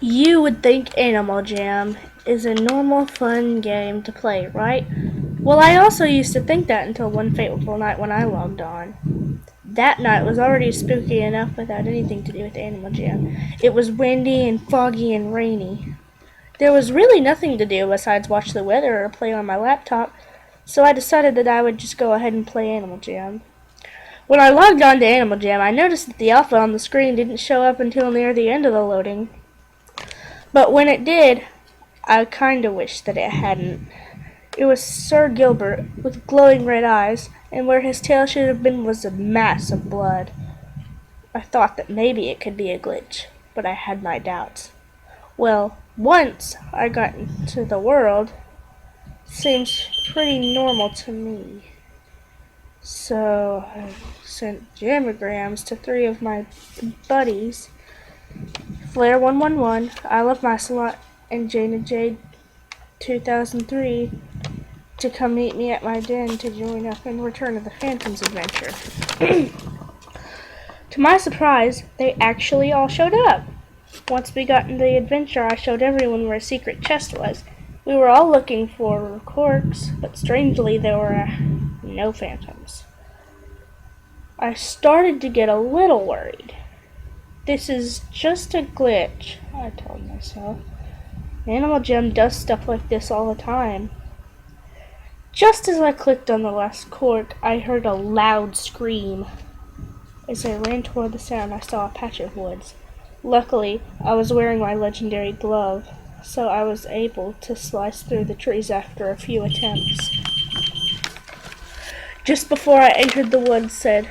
You would think Animal Jam is a normal, fun game to play, right? Well, I also used to think that until one fateful night when I logged on. That night was already spooky enough without anything to do with Animal Jam. It was windy and foggy and rainy. There was really nothing to do besides watch the weather or play on my laptop, so I decided that I would just go ahead and play Animal Jam. When I logged on to Animal Jam, I noticed that the alpha on the screen didn't show up until near the end of the loading. But when it did, I kinda wished that it hadn't. It was Sir Gilbert, with glowing red eyes, and where his tail should have been was a mass of blood. I thought that maybe it could be a glitch, but I had my doubts. Well, once I got into the world, seems pretty normal to me. So I sent jamograms to 3 of my buddies, Flare111, I Love My Slot, and Jana Jade 2003, to come meet me at my den to join up in Return of the Phantom's adventure. To my surprise, they actually all showed up. Once we got into the adventure, I showed everyone where a secret chest was. We were all looking for corks, but strangely there were no phantoms. I started to get a little worried. This is just a glitch, I told myself. Animal Jam does stuff like this all the time. Just as I clicked on the last cork, I heard a loud scream. As I ran toward the sound, I saw a patch of woods. Luckily, I was wearing my legendary glove, so I was able to slice through the trees after a few attempts. Just before I entered the woods, said,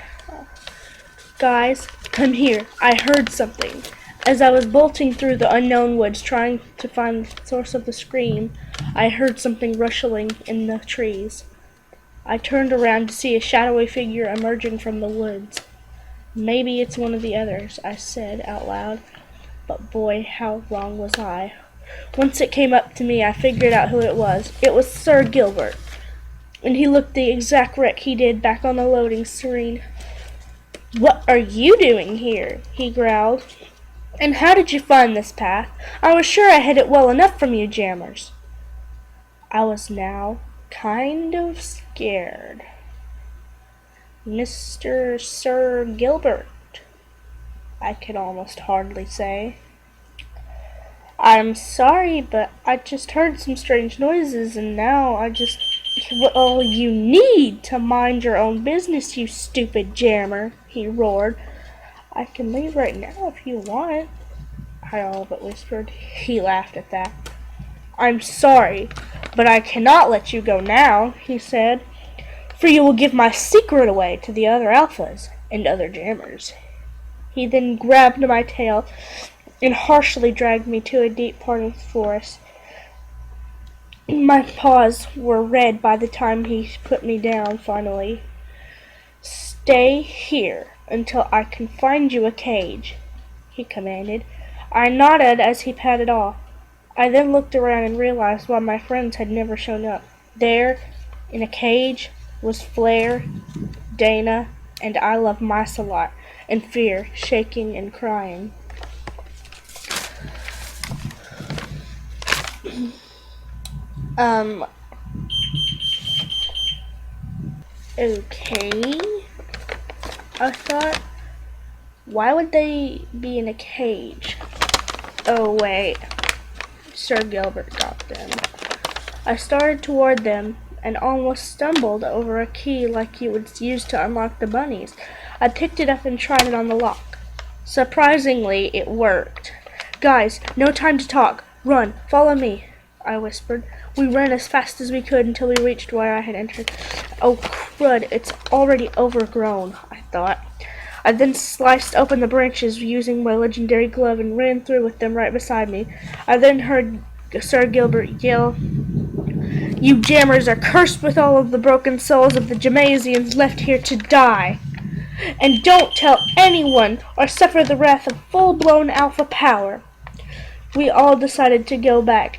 "Guys, come here. I heard something." As I was bolting through the unknown woods trying to find the source of the scream, I heard something rustling in the trees. I turned around to see a shadowy figure emerging from the woods. "Maybe it's one of the others," I said out loud. But boy, how wrong was I. Once it came up to me, I figured out who it was. It was Sir Gilbert. And he looked the exact wreck he did back on the loading screen. "What are you doing here?" he growled. "And how did you find this path? I was sure I hid it well enough from you jammers." I was now kind of scared. "Mr. Sir Gilbert," I could almost hardly say. "I'm sorry, but I just heard some strange noises and now I just..." "Well, you need to mind your own business, you stupid jammer," he roared. "I can leave right now if you want," I all but whispered. He laughed at that. "I'm sorry, but I cannot let you go now," he said, "for you will give my secret away to the other alphas and other jammers." He then grabbed my tail and harshly dragged me to a deep part of the forest. My paws were red by the time he put me down finally. "Stay here until I can find you a cage," he commanded. I nodded as he padded off. I then looked around and realized why my friends had never shown up. There, in a cage, was Flare, Dana, and I Love Mice a Lot, and Fear, shaking and crying. Okay, I thought. Why would they be in a cage? Oh, wait. Sir Gilbert got them. I started toward them and almost stumbled over a key like you would use to unlock the bunnies. I picked it up and tried it on the lock. Surprisingly, it worked. "Guys, no time to talk. Run, follow me," I whispered. We ran as fast as we could until we reached where I had entered. Oh, crud, it's already overgrown, I thought. I then sliced open the branches using my legendary glove and ran through with them right beside me. I then heard Sir Gilbert yell, "You jammers are cursed with all of the broken souls of the Jamazians left here to die. And don't tell anyone or suffer the wrath of full-blown alpha power." We all decided to go back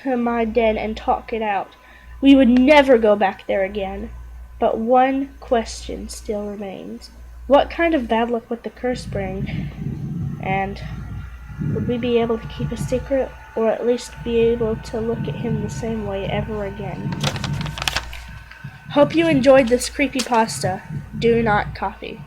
to my den and talk it out. We would never go back there again. But one question still remains. What kind of bad luck would the curse bring? And Would we be able to keep a secret, or at least be able to look at him the same way ever again? Hope you enjoyed this creepypasta. Do not copy.